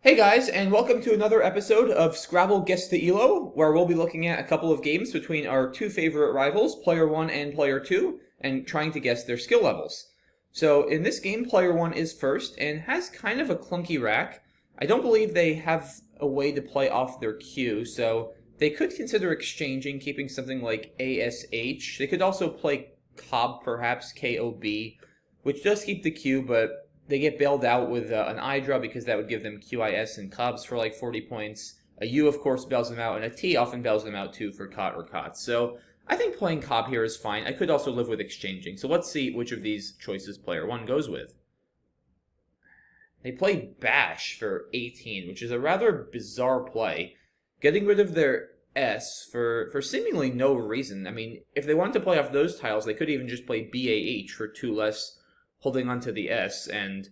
Hey guys, and welcome to another episode of Scrabble Guess The Elo, where we'll be looking at a couple of games between our two favorite rivals, Player 1 and Player 2, and trying to guess their skill levels. So in this game, Player 1 is first, and has kind of a clunky rack. I don't believe they have a way to play off their cue, so they could consider exchanging, keeping something like ASH. They could also play Cob, perhaps, KOB, which does keep the cue, but they get bailed out with an I draw because that would give them QIS and Cubs for like 40 points. A U, of course, bails them out, and a T often bails them out too for Cot or Cots. So I think playing Cobb here is fine. I could also live with exchanging. So let's see which of these choices player 1 goes with. They play Bash for 18, which is a rather bizarre play. Getting rid of their S for seemingly no reason. I mean, if they wanted to play off those tiles, they could even just play BAH for 2 less holding onto the S, and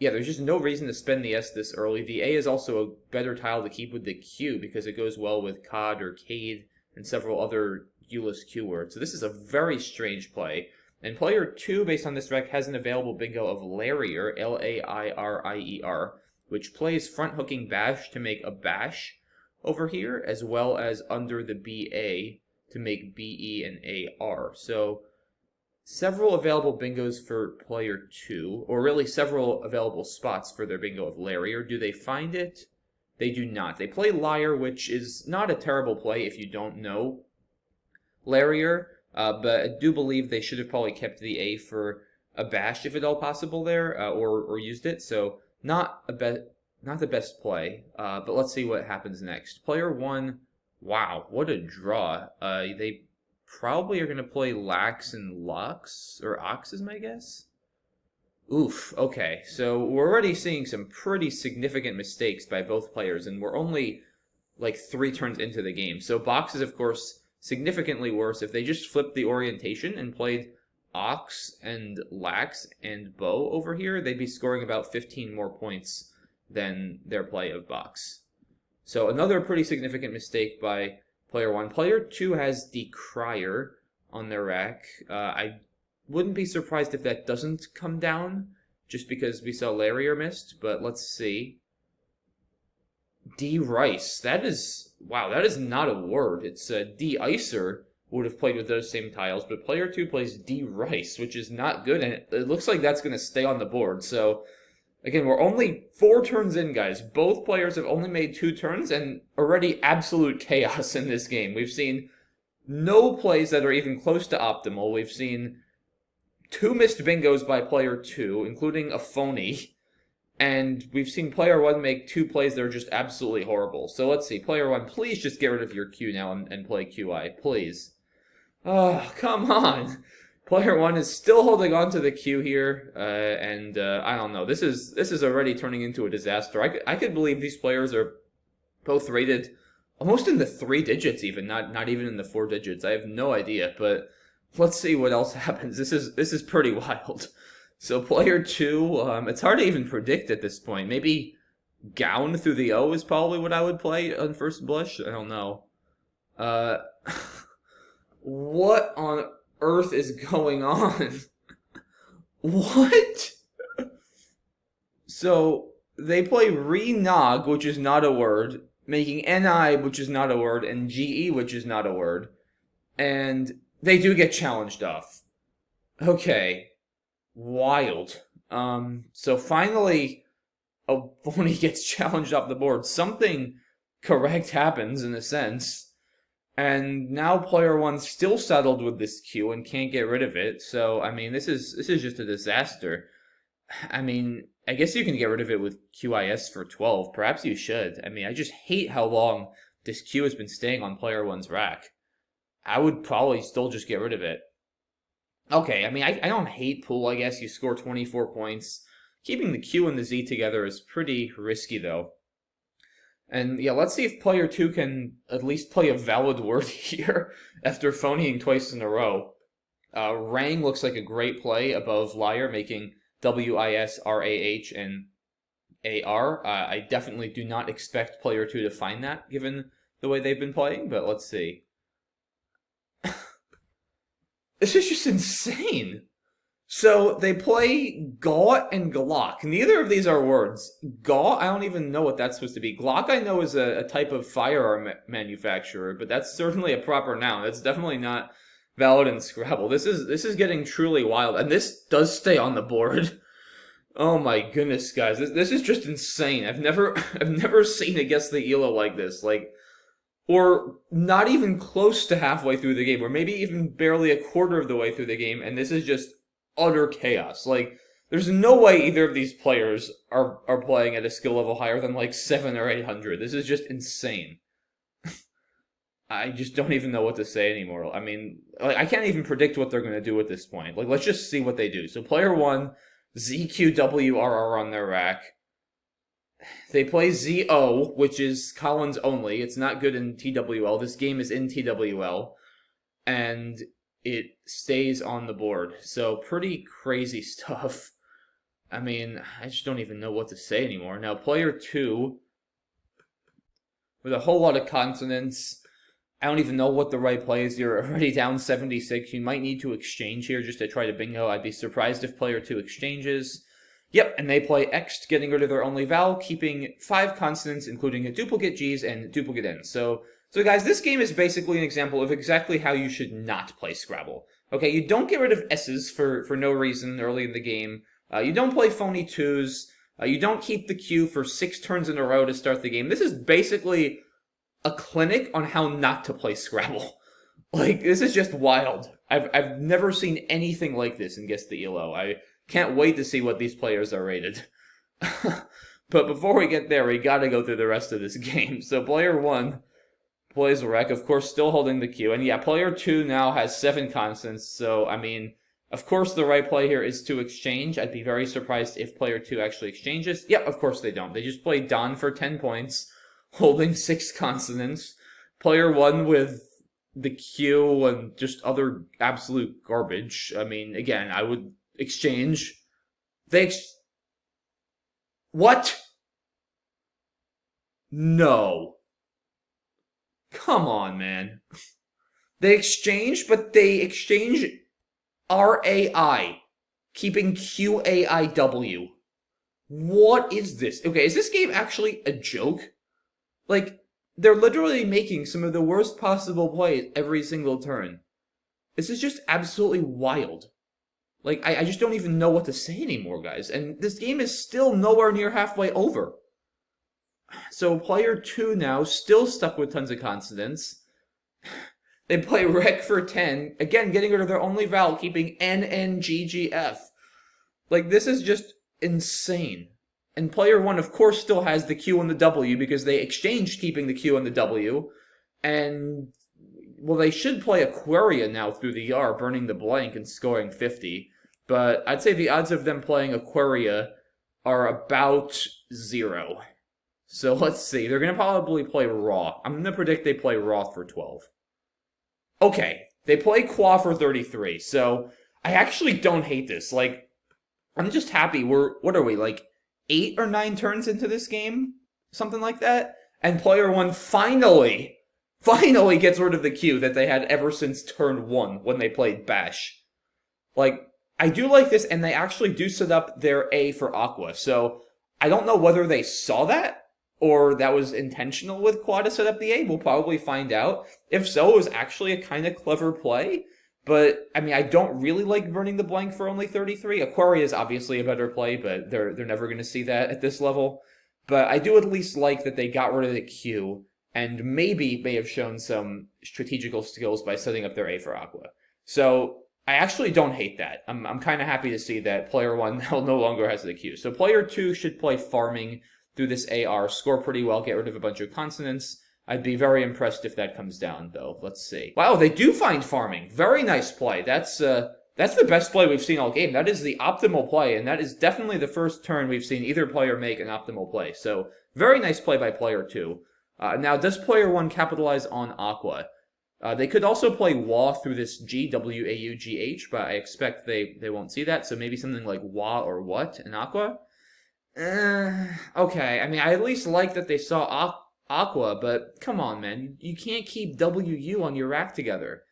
yeah, there's just no reason to spend the S this early. The A is also a better tile to keep with the Q because it goes well with COD or CADE and several other U-less Q words. So this is a very strange play. And player 2, based on this rec, has an available bingo of Lairier, L-A-I-R-I-E-R, which plays front-hooking Bash to make a Bash over here, as well as under the B-A to make B-E and A-R. So several available bingos for player 2, or really several available spots for their bingo of Lairier. Do they find it? They do not. They play Liar, which is not a terrible play if you don't know Lairier, but I do believe they should have probably kept the A for a Bash if at all possible there, or used it. So not the best play, but let's see what happens next. Player 1, wow, what a draw. They probably are going to play Lax and Lux, or Ox is my guess. Oof, okay, so we're already seeing some pretty significant mistakes by both players, and we're only like 3 turns into the game. So Box is, of course, significantly worse. If they just flipped the orientation and played Ox and Lax and Bow over here, they'd be scoring about 15 more points than their play of Box. So another pretty significant mistake by player 1. Player 2 has Decrier on their rack. I wouldn't be surprised if that doesn't come down, just because we saw Lairier missed, but let's see. D-Rice. That is, wow, that is not a word. It's D-Icer would have played with those same tiles, but player 2 plays D-Rice, which is not good, and it looks like that's going to stay on the board, so again, we're only 4 turns in, guys. Both players have only made 2 turns, and already absolute chaos in this game. We've seen no plays that are even close to optimal. We've seen 2 missed bingos by player 2, including a phony. And we've seen player 1 make 2 plays that are just absolutely horrible. So let's see. Player 1, please just get rid of your Q now and play QI. Please. Oh, come on. Player 1 is still holding on to the Q here, and I don't know. This is already turning into a disaster. I could believe these players are both rated almost in the 3 digits, even not even in the 4 digits. I have no idea, but let's see what else happens. This is pretty wild. So player 2, it's hard to even predict at this point. Maybe Gown through the O is probably what I would play on first blush. I don't know. What on earth is going on? What? So they play Renog, which is not a word, making NI, which is not a word, and GE, which is not a word. And they do get challenged off. Okay. Wild. So finally, a phony gets challenged off the board. Something correct happens, in a sense. And now player 1's still saddled with this Q and can't get rid of it. So, I mean, this is just a disaster. I mean, I guess you can get rid of it with QIS for 12. Perhaps you should. I mean, I just hate how long this Q has been staying on player 1's rack. I would probably still just get rid of it. Okay, I mean, I don't hate pool, I guess. You score 24 points. Keeping the Q and the Z together is pretty risky, though. And yeah, let's see if player 2 can at least play a valid word here after phonying twice in a row. Rang looks like a great play above Liar, making W-I-S-R-A-H and A-R. I definitely do not expect player 2 to find that, given the way they've been playing, but let's see. This is just insane. So they play Gaw and Glock. Neither of these are words. Gaw, I don't even know what that's supposed to be. Glock, I know, is a type of firearm manufacturer, but that's certainly a proper noun. That's definitely not valid in Scrabble. This is getting truly wild, and this does stay on the board. Oh my goodness, guys, this is just insane. I've never I've never seen a Guess the Elo like this. Like, or not even close to halfway through the game, or maybe even barely a quarter of the way through the game, and this is just utter chaos. Like, there's no way either of these players are playing at a skill level higher than like 7 or 800. This is just insane. I just don't even know what to say anymore. I mean, like, I can't even predict what they're going to do at this point. Like, let's just see what they do. So player 1, ZQWRR on their rack. They play ZO, which is Collins only. It's not good in TWL. This game is in TWL. And it stays on the board. So pretty crazy stuff. I mean, I just don't even know what to say anymore. Now, player 2, with a whole lot of consonants. I don't even know what the right play is. You're already down 76. You might need to exchange here just to try to bingo. I'd be surprised if player 2 exchanges. Yep, and they play X'd, getting rid of their only vowel, keeping 5 consonants, including a duplicate G's and duplicate N's. So guys, this game is basically an example of exactly how you should not play Scrabble. Okay, you don't get rid of S's for no reason early in the game. You don't play phony 2s. You don't keep the Q for 6 turns in a row to start the game. This is basically a clinic on how not to play Scrabble. Like, this is just wild. I've never seen anything like this in Guess the Elo. I can't wait to see what these players are rated. But before we get there, we gotta go through the rest of this game. So player 1 plays Rec, of course, still holding the Q. And yeah, player 2 now has 7 consonants. So, I mean, of course the right play here is to exchange. I'd be very surprised if player 2 actually exchanges. Yep, of course they don't. They just play Don for 10 points, holding 6 consonants. Player 1 with the Q and just other absolute garbage. I mean, again, I would exchange. What? No. Come on, man. They exchange, but they exchange RAI, keeping QAIW. What is this? Okay, is this game actually a joke? Like, they're literally making some of the worst possible plays every single turn. This is just absolutely wild. Like, I just don't even know what to say anymore, guys. And this game is still nowhere near halfway over. So player 2 now, still stuck with tons of consonants. They play Rec for 10. Again, getting rid of their only vowel, keeping NNGGF. Like, this is just insane. And player 1, of course, still has the Q and the W because they exchanged keeping the Q and the W. And, well, they should play Aquaria now through the R, burning the blank and scoring 50. But I'd say the odds of them playing Aquaria are about 0. So let's see. They're going to probably play Raw. I'm going to predict they play Raw for 12. Okay, they play Qua for 33. So I actually don't hate this. Like, I'm just happy. What are we, like 8 or 9 turns into this game? Something like that? And player 1 finally gets rid of the Q that they had ever since turn 1 when they played Bash. Like, I do like this, and they actually do set up their A for Aqua. So I don't know whether they saw that or that was intentional with Qua to set up the A. We'll probably find out. If so, it was actually a kind of clever play. But, I mean, I don't really like burning the blank for only 33. Aquaria is obviously a better play, but they're never going to see that at this level. But I do at least like that they got rid of the Q, and maybe may have shown some strategical skills by setting up their A for Aqua. So I actually don't hate that. I'm kind of happy to see that player 1 now no longer has the Q. So player 2 should play Farming through this AR, score pretty well, get rid of a bunch of consonants. I'd be very impressed if that comes down, though. Let's see. Wow, they do find Farming. Very nice play. That's the best play we've seen all game. That is the optimal play, and that is definitely the first turn we've seen either player make an optimal play. So, very nice play by player 2. Now, does player 1 capitalize on Aqua? They could also play Wa through this G, W-A-U-G-H, but I expect they won't see that, so maybe something like Wa or What in Aqua? Okay, I mean, I at least like that they saw Aqua, but come on, man. You can't keep WU on your rack together.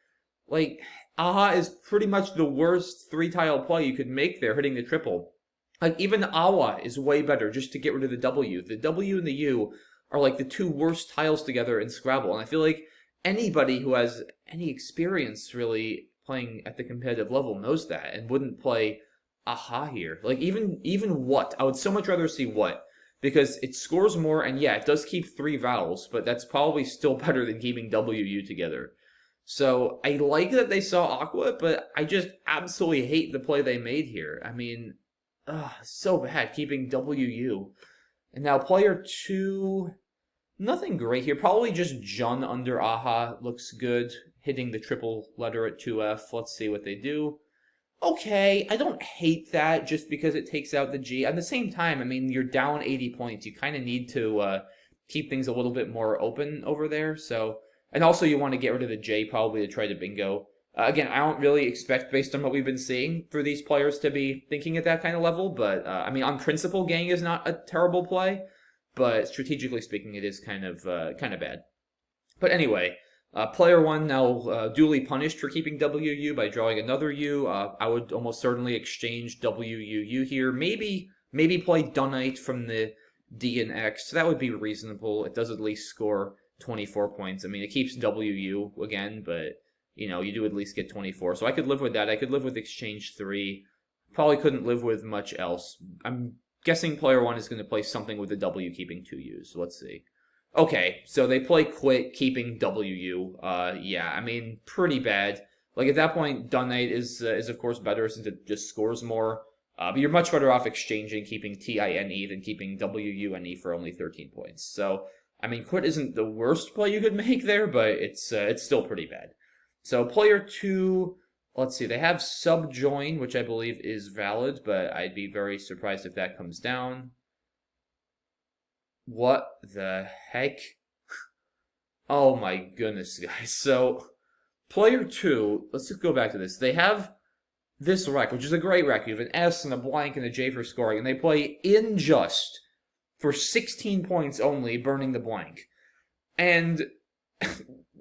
Like, Aha is pretty much the worst three-tile play you could make there, hitting the triple. Like, even Awa is way better just to get rid of the W. The W and the U are like the two worst tiles together in Scrabble, and I feel like anybody who has any experience really playing at the competitive level knows that and wouldn't play Aha here. Like, even What. I would so much rather see What, because it scores more, and yeah, it does keep three vowels, but that's probably still better than keeping WU together. So I like that they saw Aqua, but I just absolutely hate the play they made here. I mean, so bad keeping WU. And now player 2, nothing great here. Probably just Jun under Aha looks good. Hitting the triple letter at 2F. Let's see what they do. Okay, I don't hate that just because it takes out the G. At the same time, I mean, you're down 80 points. You kind of need to keep things a little bit more open over there. So, and also you want to get rid of the J probably to try to bingo. Again, I don't really expect, based on what we've been seeing, for these players to be thinking at that kind of level. But, I mean, on principle, Gang is not a terrible play. But strategically speaking, it is kind of bad. But anyway, player 1 now duly punished for keeping WU by drawing another U. I would almost certainly exchange WUU here. Maybe play Dunite from the D and X. That would be reasonable. It does at least score 24 points. I mean, it keeps WU again, but you know, you do at least get 24. So I could live with that. I could live with exchange 3. Probably couldn't live with much else. I'm guessing player 1 is going to play something with the W keeping 2 U's. Let's see. Okay, so they play Quit, keeping WU. Yeah, I mean, pretty bad. Like, at that point, Dunite is of course better since it just scores more. But you're much better off exchanging, keeping TINE than keeping WUNE for only 13 points. So, I mean, Quit isn't the worst play you could make there, but it's still pretty bad. So, player 2, let's see, they have Subjoin, which I believe is valid, but I'd be very surprised if that comes down. What the heck? Oh my goodness, guys. So, player 2, let's just go back to this. They have this rec, which is a great rec. You have an S and a blank and a J for scoring, and they play Injust for 16 points only, burning the blank. And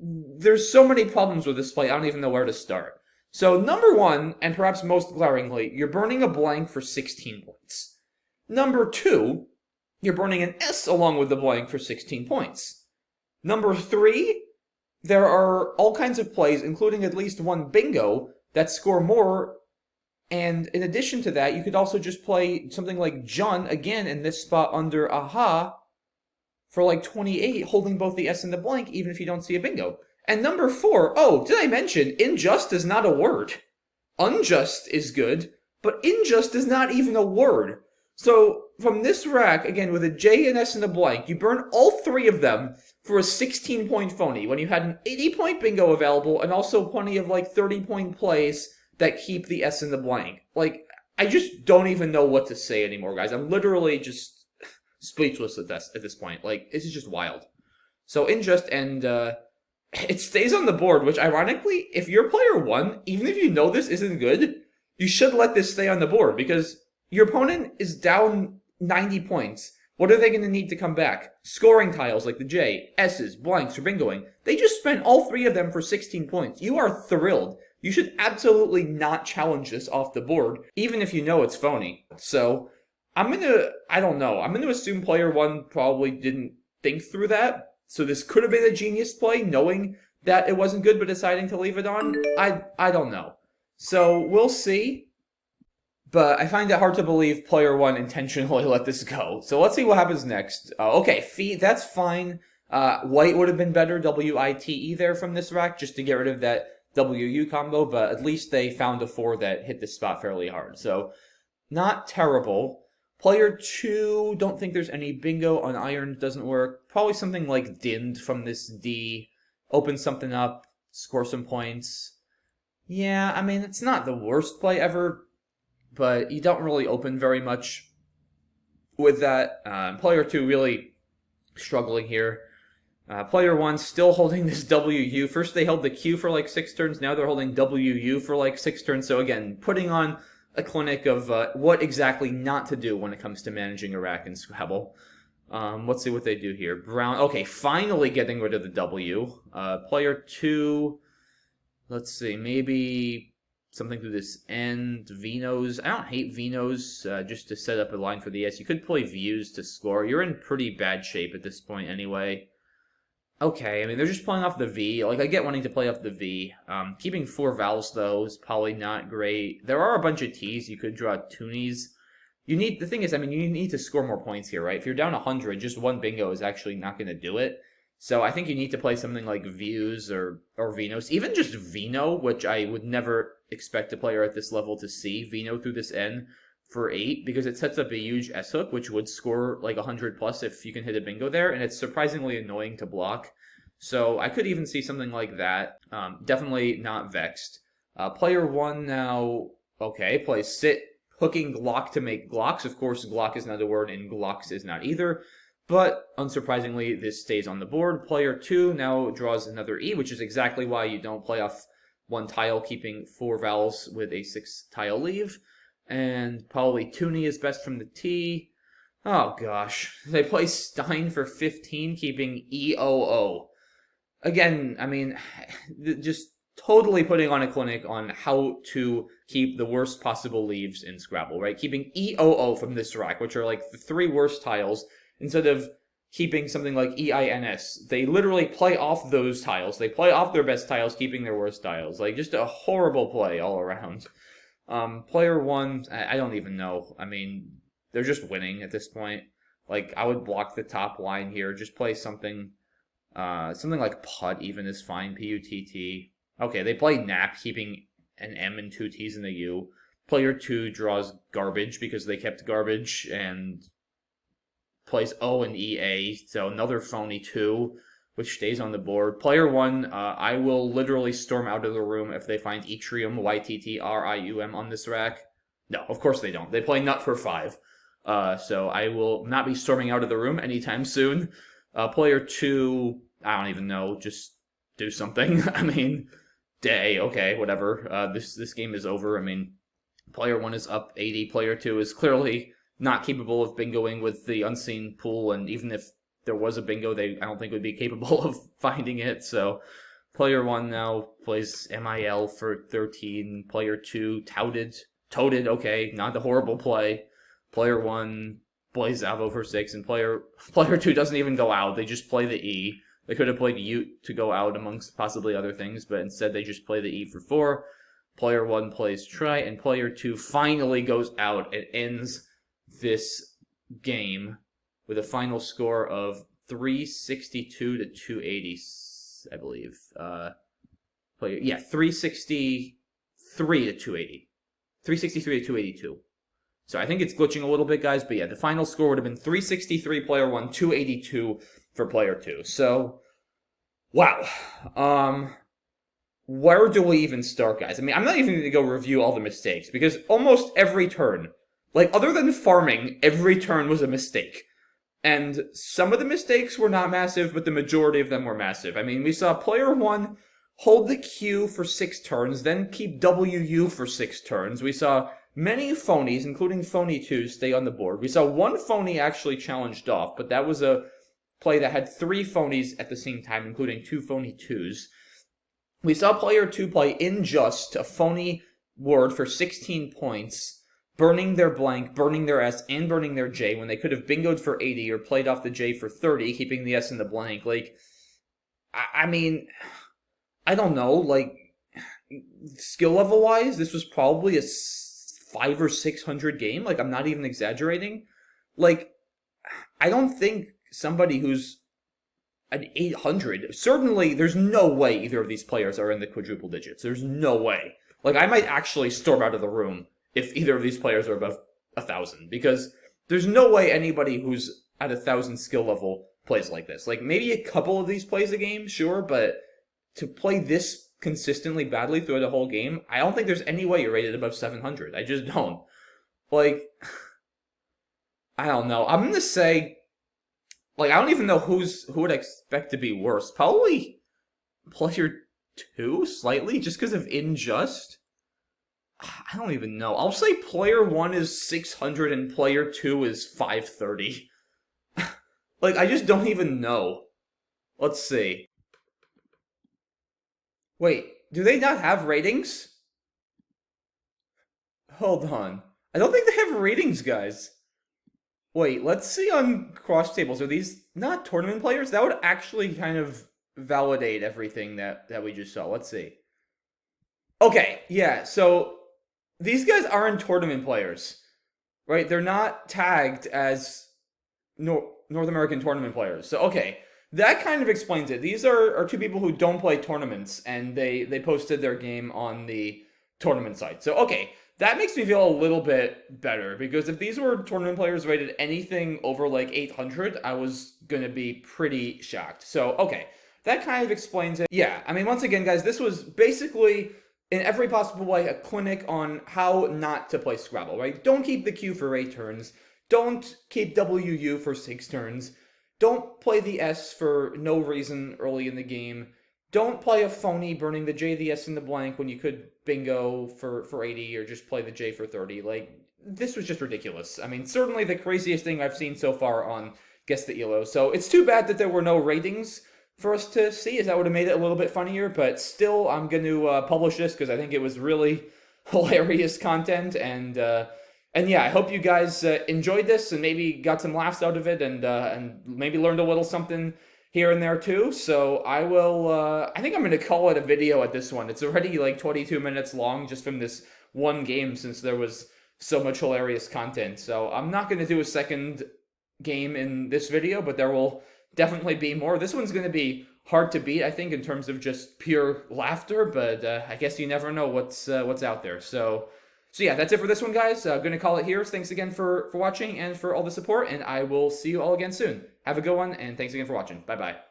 there's so many problems with this play, I don't even know where to start. So, number 1, and perhaps most glaringly, you're burning a blank for 16 points. Number 2, you're burning an S along with the blank for 16 points. Number 3, there are all kinds of plays, including at least one bingo, that score more. And in addition to that, you could also just play something like Jun, again, in this spot under Aha, for like 28, holding both the S and the blank, even if you don't see a bingo. And number 4, oh, did I mention, Injust is not a word. Unjust is good, but Injust is not even a word. So, from this rack, again, with a J, an S, and a blank, you burn all 3 of them for a 16-point phony, when you had an 80-point bingo available, and also plenty of, like, 30-point plays that keep the S and the blank. Like, I just don't even know what to say anymore, guys. I'm literally just speechless at this point. Like, this is just wild. So, Injust, and, it stays on the board, which, ironically, if you're player 1, even if you know this isn't good, you should let this stay on the board, because your opponent is down 90 points. What are they going to need to come back? Scoring tiles like the J, S's, blanks for bingoing. They just spent all 3 of them for 16 points. You are thrilled. You should absolutely not challenge this off the board, even if you know it's phony. So, I don't know. I'm going to assume player 1 probably didn't think through that. So this could have been a genius play, knowing that it wasn't good but deciding to leave it on. I don't know. So, we'll see. But I find it hard to believe player 1 intentionally let this go. So let's see what happens next. Okay, Fee, that's fine. White would have been better, WITE there from this rack, just to get rid of that WU combo, but at least they found a 4 that hit this spot fairly hard. So, not terrible. Player 2, don't think there's any bingo on iron, doesn't work. Probably something like Dinned from this D. Open something up, score some points. Yeah, I mean, it's not the worst play ever, but you don't really open very much with that. Player 2 really struggling here. Player 1 still holding this WU. First they held the Q for like 6 turns, now they're holding WU for like 6 turns. So again, putting on a clinic of what exactly not to do when it comes to managing a rack in Scrabble. Let's see what they do here. Brown, okay, finally getting rid of the W. Player 2, Let's see, maybe something through this end. Vinos. I don't hate Vinos, just to set up a line for the S. You could play Views to score. You're in pretty bad shape at this point anyway. Okay, I mean, they're just playing off the V. Like, I get wanting to play off the V. Keeping 4 vowels, though, is probably not great. There are a bunch of T's. You could draw toonies. The thing is, I mean, you need to score more points here, right? If you're down 100, just one bingo is actually not going to do it. So I think you need to play something like Views or Vinos. Even just Vino, which I would never expect a player at this level to see. Vino through this N for 8, because it sets up a huge S-hook, which would score like 100 plus if you can hit a bingo there, and it's surprisingly annoying to block. So I could even see something like that. Definitely not vexed. Player 1 now, okay, plays sit, hooking Glock to make Glocks. Of course, Glock is not a word, and Glocks is not either. But, unsurprisingly, this stays on the board. Player 2 now draws another E, which is exactly why you don't play off one tile, keeping 4 vowels with a 6-tile leave. And probably Toonie is best from the T. Oh, gosh. They play Stein for 15, keeping EOO. Again, I mean, just totally putting on a clinic on how to keep the worst possible leaves in Scrabble, right? Keeping EOO from this rack, which are like the 3 worst tiles, instead of keeping something like EINS. They literally play off those tiles. They play off their best tiles, keeping their worst tiles. Like, just a horrible play all around. Player 1, I don't even know. I mean, they're just winning at this point. Like, I would block the top line here. Just play something like putt even is fine. P-U-T-T. Okay, they play nap, keeping an M and 2 T's and a U. Player 2 draws garbage because they kept garbage and plays O and EA. So another phony 2, which stays on the board. Player 1, I will literally storm out of the room if they find Yttrium, Y-T-T-R-I-U-M on this rack. No, of course they don't. They play nut for 5. So I will not be storming out of the room anytime soon. Player 2, I don't even know, just do something. I mean, day, okay, whatever. This game is over. I mean, player 1 is up 80. Player 2 is clearly not capable of bingoing with the unseen pool, and even if there was a bingo, I don't think would be capable of finding it. So player 1 now plays MIL for 13. Player 2 toted, okay, not the horrible play. Player 1 plays Avo for 6, and player 2 doesn't even go out. They just play the E. They could have played Ute to go out amongst possibly other things, but instead they just play the E for 4. Player 1 plays try, and player 2 finally goes out and ends this game with a final score of 362 to 280, I believe. 363 to 280. 363 to 282. So I think it's glitching a little bit, guys, but yeah, the final score would have been 363 player 1, 282 for player 2. So, wow. Where do we even start, guys? I mean, I'm not even going to go review all the mistakes, because almost every turn, like, other than farming, every turn was a mistake. And some of the mistakes were not massive, but the majority of them were massive. I mean, we saw player 1 hold the Q for 6 turns, then keep WU for 6 turns. We saw many phonies, including phony 2, stay on the board. We saw one phony actually challenged off, but that was a play that had 3 phonies at the same time, including 2 phony 2s. We saw player 2 play Injust, a phony word, for 16 points, burning their blank, burning their S, and burning their J when they could have bingoed for 80 or played off the J for 30, keeping the S in the blank. Like, I mean, I don't know, like, skill level wise, this was probably a 500 or 600 game. Like, I'm not even exaggerating. Like, I don't think somebody who's an 800, certainly there's no way either of these players are in the quadruple digits. There's no way. Like, I might actually storm out of the room if either of these players are above 1,000, because there's no way anybody who's at 1,000 skill level plays like this. Like, maybe a couple of these plays a game, sure, but to play this consistently badly throughout the whole game, I don't think there's any way you're rated above 700. I just don't. Like, I don't know. I'm going to say, like, I don't even know who would expect to be worse. Probably player 2, slightly, just because of Injust. I don't even know. I'll say player 1 is 600 and player 2 is 530. Like, I just don't even know. Let's see. Wait, Do they not have ratings? Hold on. I don't think they have ratings, guys. Wait, let's see on cross tables. Are these not tournament players? That would actually kind of validate everything that we just saw. Let's see. Okay, yeah. So these guys aren't tournament players, right? They're not tagged as North American tournament players. So okay, that kind of explains it. These are two people who don't play tournaments, and they posted their game on the tournament site. So okay, that makes me feel a little bit better, because if these were tournament players rated anything over like 800, I was gonna be pretty shocked. So okay, that kind of explains it. Yeah, I mean, once again, guys, this was basically in every possible way a clinic on how not to play Scrabble, right? Don't keep the Q for 8 turns. Don't keep WU for 6 turns. Don't play the S for no reason early in the game. Don't play a phony burning the J, the S, and the blank when you could bingo for 80 or just play the J for 30. Like, this was just ridiculous. I mean, certainly the craziest thing I've seen so far on Guess the Elo. So it's too bad that there were no ratings for us to see, as that would have made it a little bit funnier, but still, I'm going to publish this because I think it was really hilarious content, and yeah, I hope you guys enjoyed this and maybe got some laughs out of it, and maybe learned a little something here and there too. So I will, I think I'm going to call it a video at this one. It's already like 22 minutes long just from this one game, since there was so much hilarious content. So I'm not going to do a second game in this video, but there will definitely be more. This one's going to be hard to beat, I think, in terms of just pure laughter, but I guess you never know what's out there. So yeah, that's it for this one, guys. I'm going to call it here. Thanks again for watching and for all the support, and I will see you all again soon. Have a good one, and thanks again for watching. Bye-bye.